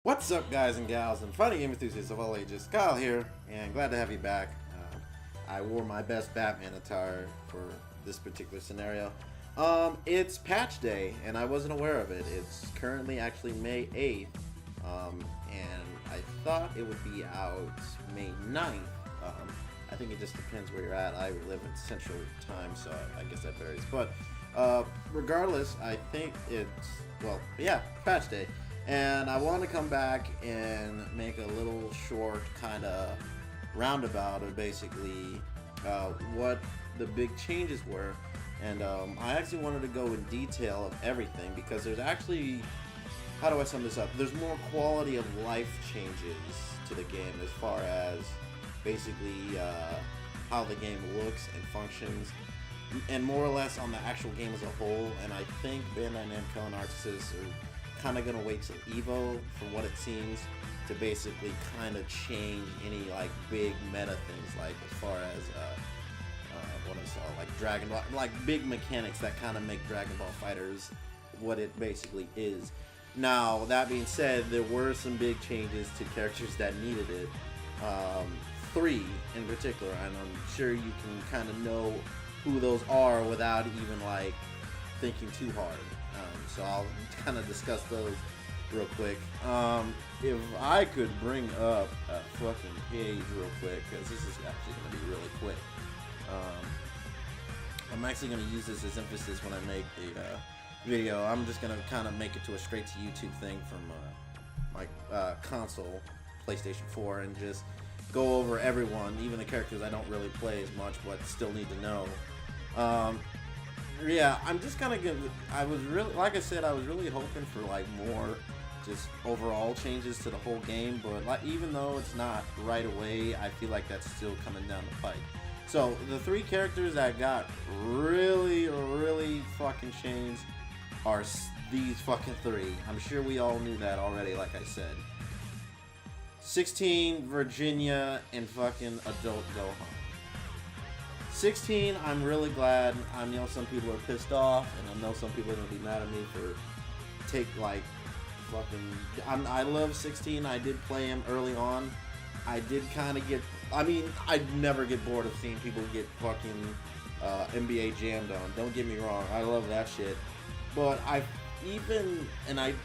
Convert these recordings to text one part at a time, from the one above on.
What's up, guys and gals, and funny game enthusiasts of all ages? Kyle here, and glad to have you back. I wore my best Batman attire for this particular scenario. It's patch day, and I wasn't aware of it. It's currently actually May 8th, and I thought it would be out May 9th. I think it just depends where you're at. I live in Central Time, so I guess that varies. But regardless, I think it's, well, yeah, patch day. And I want to come back and make a little short kind of roundabout of basically what the big changes were. And I actually wanted to go in detail of everything because there's actually, how do I sum this up? There's more quality of life changes to the game as far as basically how the game looks and functions, and more or less on the actual game as a whole. And I think Bandai Namco and Arxis are kind of gonna wait till Evo, from what it seems, to basically kind of change any like big meta things, like as far as what I saw, like Dragon Ball, like big mechanics that kind of make Dragon Ball FighterZ what it basically is. Now that being said, there were some big changes to characters that needed it. 3 in particular, and I'm sure you can kind of know who those are without even like thinking too hard. So I'll kind of discuss those real quick. If I could bring up a fucking page real quick, because this is actually going to be really quick. I'm actually going to use this as emphasis when I make the video. I'm just going to kind of make it to a straight to YouTube thing from my console, PlayStation 4, and just go over everyone, even the characters I don't really play as much, but still need to know. Yeah, I'm just kind of I was really, like I said, I was really hoping for like more just overall changes to the whole game, but like, even though it's not right away, I feel like that's still coming down the pike. So the 3 characters that got really fucking changed are these fucking 3. I'm sure we all knew that already, like I said. 16, Virginia, and fucking Adult Gohan. 16, I'm really glad. I know some people are pissed off, and I know some people are gonna be mad at me for I love 16. I did play him early on. I did kind of get. I mean, I'd never get bored of seeing people get fucking NBA jammed on. Don't get me wrong. I love that shit. But I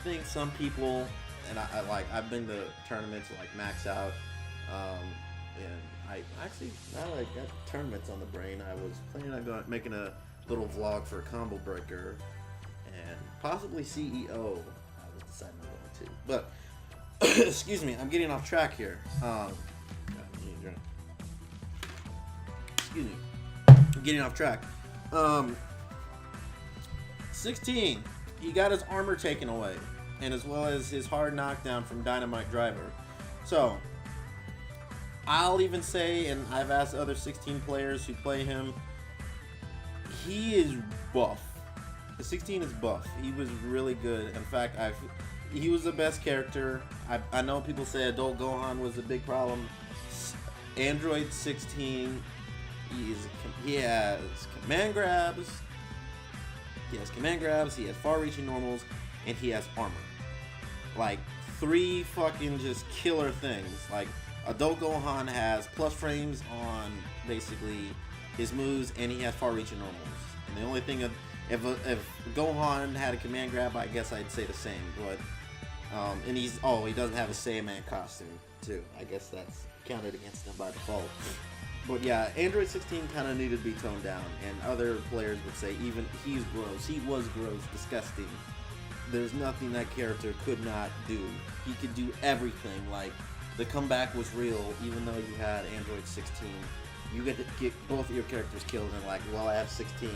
think some people, and I've been to tournaments like Max Out, and I actually, now that I got tournaments on the brain, I was planning on making a little vlog for Combo Breaker and possibly CEO. I was deciding on one too, but excuse me, I'm getting off track here. Excuse me, I'm getting off track. 16, he got his armor taken away, and as well as his hard knockdown from Dynamite Driver. So I'll even say, and I've asked other 16 players who play him, he is buff. The 16 is buff. He was really good. In fact, he was the best character. I know people say Adult Gohan was a big problem. Android 16, he has command grabs. He has far-reaching normals, and he has armor. Like 3 fucking just killer things. Like, Adult Gohan has plus frames on basically his moves, and he has far-reaching normals. And the only thing, if Gohan had a command grab, I guess I'd say the same. But and he doesn't have a Saiyaman costume too. I guess that's counted against him by default. But yeah, Android 16 kind of needed to be toned down, and other players would say even he's gross. He was gross, disgusting. There's nothing that character could not do. He could do everything. Like, the comeback was real, even though you had Android 16. You get to get both of your characters killed, and like, well, I have 16.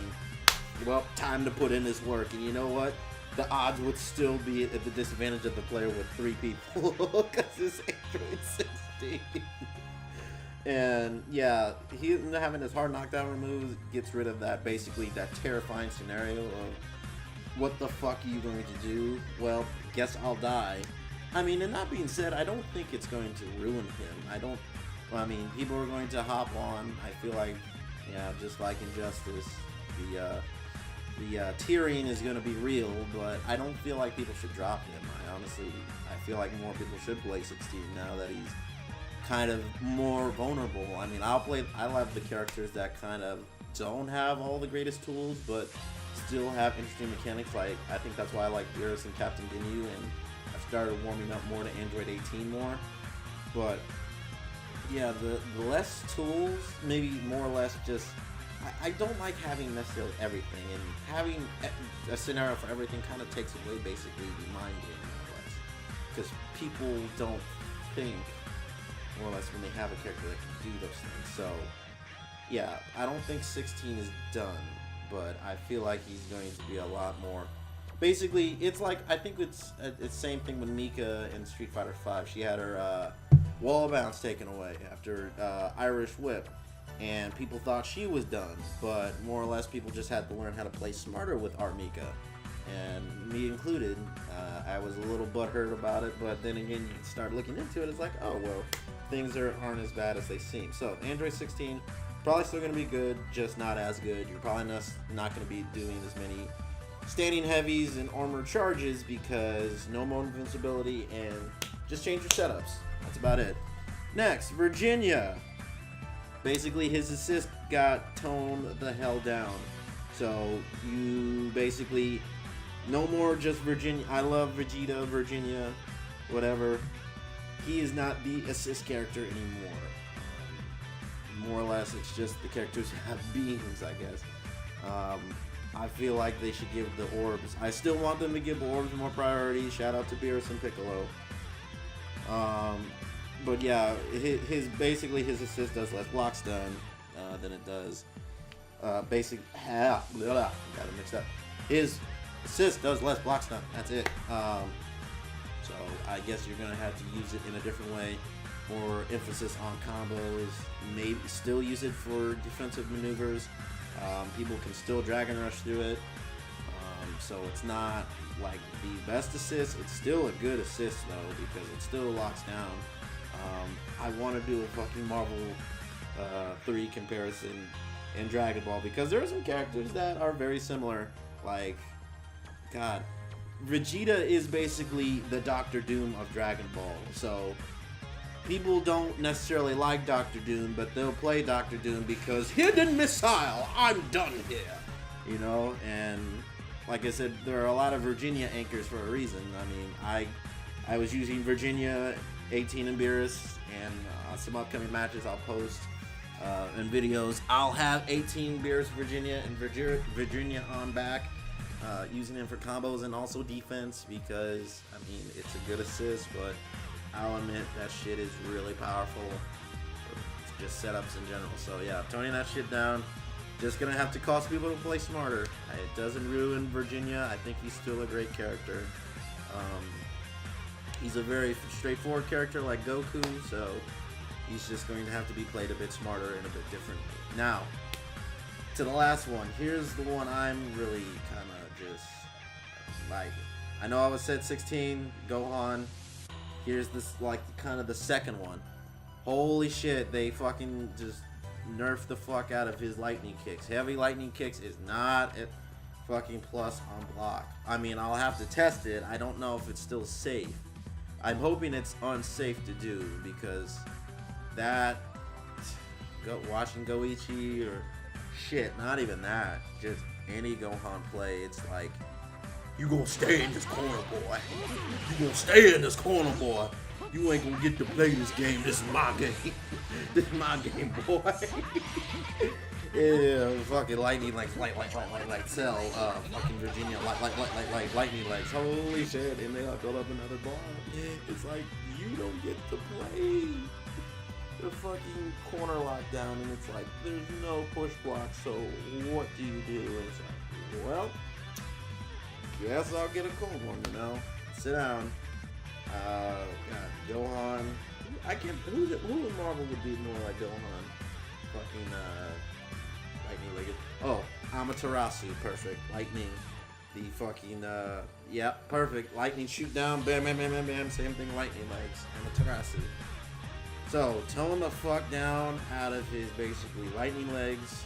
Well, time to put in this work. And you know what? The odds would still be at the disadvantage of the player with 3 people, because it's Android 16. And yeah, he having his hard knockdown removed gets rid of that, basically that terrifying scenario of what the fuck are you going to do? Well, guess I'll die. I mean, and that being said, I don't think it's going to ruin him. I mean, people are going to hop on. I feel like, yeah, just like Injustice, the tiering is going to be real, but I don't feel like people should drop him. I feel like more people should play 16 now that he's kind of more vulnerable. I mean, I love the characters that kind of don't have all the greatest tools, but still have interesting mechanics. Like, I think that's why I like Beerus and Captain Ginyu, and I've started warming up more to Android 18 more. But yeah, the less tools, maybe more or less just, I don't like having necessarily everything, and having a scenario for everything kind of takes away basically the mind game, more or less. Because people don't think, more or less, when they have a character that can do those things. So yeah, I don't think 16 is done, but I feel like he's going to be a lot more. Basically, it's like, I think it's the same thing with Mika in Street Fighter V. She had her wall bounce taken away after Irish Whip, and people thought she was done, but more or less people just had to learn how to play smarter with Art Mika, and me included. I was a little butthurt about it, but then again, you start looking into it, it's like, oh well, things aren't as bad as they seem. So Android 16, probably still going to be good, just not as good. You're probably not going to be doing as many standing heavies and armor charges because no more invincibility, and just change your setups. That's about it. Next, Virginia. Basically, his assist got toned the hell down. So you basically, no more just Virginia. I love Vegeta, Virginia, whatever. He is not the assist character anymore. More or less, it's just the characters have beams, I guess. I feel like they should give the orbs. I still want them to give orbs more priority. Shout out to Beerus and Piccolo. But yeah, basically his assist does less block stun than it does got it mixed up. His assist does less block stun. That's it. So I guess you're gonna have to use it in a different way. More emphasis on combos. Maybe still use it for defensive maneuvers. People can still Dragon Rush through it. So it's not like the best assist. It's still a good assist though, because it still locks down. I want to do a fucking Marvel 3 comparison in Dragon Ball, because there are some characters that are very similar. Like, God, Vegeta is basically the Doctor Doom of Dragon Ball. So people don't necessarily like Doctor Doom, but they'll play Doctor Doom because hidden missile, I'm done here. You know, and like I said, there are a lot of Virginia anchors for a reason. I mean, I was using Virginia, 18 and Beerus, and some upcoming matches I'll post in videos. I'll have 18 Beerus, Virginia, and Virginia on back, using him for combos and also defense, because, I mean, it's a good assist, but I'll admit that shit is really powerful for just setups in general. So yeah, toning that shit down. Just gonna have to cost people to play smarter. It doesn't ruin Virginia. I think he's still a great character. He's a very straightforward character like Goku, so he's just going to have to be played a bit smarter and a bit differently. Now, to the last one. Here's the one I'm really kind of just like. I know I was said 16, Gohan. Here's this, like, kind of the second one. Holy shit, they fucking just nerfed the fuck out of his lightning kicks. Heavy lightning kicks is not a fucking plus on block. I mean, I'll have to test it. I don't know if it's still safe. I'm hoping it's unsafe to do, because that, watching Goichi or shit, not even that, just any Gohan play, it's like, you gonna stay in this corner, boy. You gonna stay in this corner, boy. You ain't gonna get to play this game. This is my game. This is my game, boy. Yeah, fucking lightning legs, light, cell, fucking Virginia, lightning legs. Holy shit, and they build up another bar. It's like, you don't get to play the fucking corner lockdown, and it's like, there's no push block, so what do you do? And it's like, well, guess I'll get a cold one, you know? Sit down. God, Gohan. I can't. Who in Marvel would be more like Gohan? Fucking lightning legged. Oh, Amaterasu. Perfect. Lightning. The fucking yeah, perfect. Lightning shoot down. Bam, bam, bam, bam, bam. Same thing. Lightning legs. Amaterasu. So tone the fuck down out of his basically lightning legs.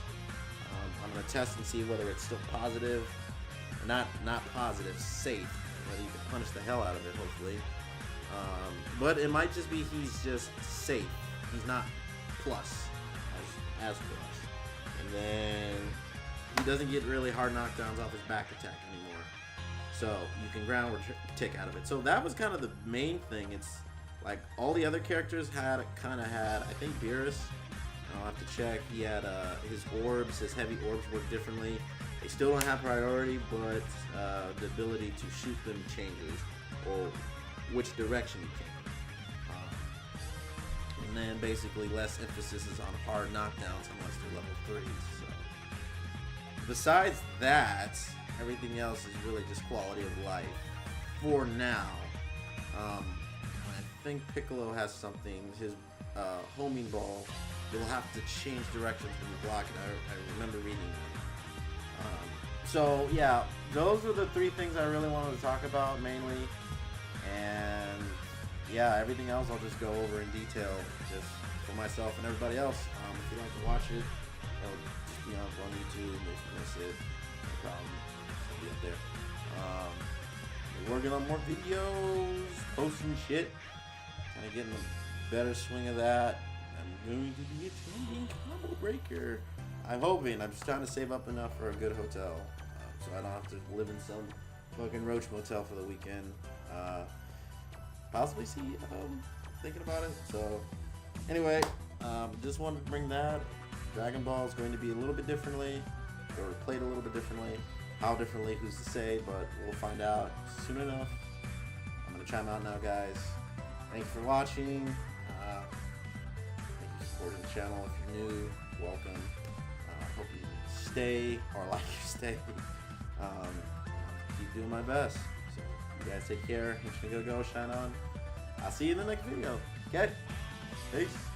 I'm gonna test and see whether it's still positive. Not positive, safe. But you can punish the hell out of it, hopefully. But it might just be he's just safe. He's not plus as plus. And then he doesn't get really hard knockdowns off his back attack anymore. So you can ground tick out of it. So that was kind of the main thing. It's like all the other characters had, I think Beerus, I'll have to check. He had his orbs, his heavy orbs work differently. They still don't have priority, but the ability to shoot them changes, or which direction you can. And then basically less emphasis is on hard knockdowns unless they're level 3s. So besides that, everything else is really just quality of life for now. I think Piccolo has something. His homing ball, you'll have to change directions when you block it. I remember reading that. So yeah, those are the 3 things I really wanted to talk about mainly. And yeah, everything else I'll just go over in detail just for myself and everybody else. If you'd like to watch it, it'll just be up on YouTube. If you miss it, no problem. It'll be up there. We're working on more videos, posting shit, kind of getting a better swing of that. I'm going to be attending Combo Breaker. I'm hoping. I'm just trying to save up enough for a good hotel, so I don't have to live in some fucking roach motel for the weekend. Possibly see, thinking about it. So anyway, just wanted to bring that. Dragon Ball is going to be a little bit differently, or played a little bit differently. How differently, who's to say, but we'll find out soon enough. I'm gonna chime out now, guys. Thanks for watching. Thank you for supporting the channel. If you're new, welcome. Hope you stay, or like you stay. Keep doing my best. So you guys take care. Go, shine on. I'll see you in the next video. Okay? Peace.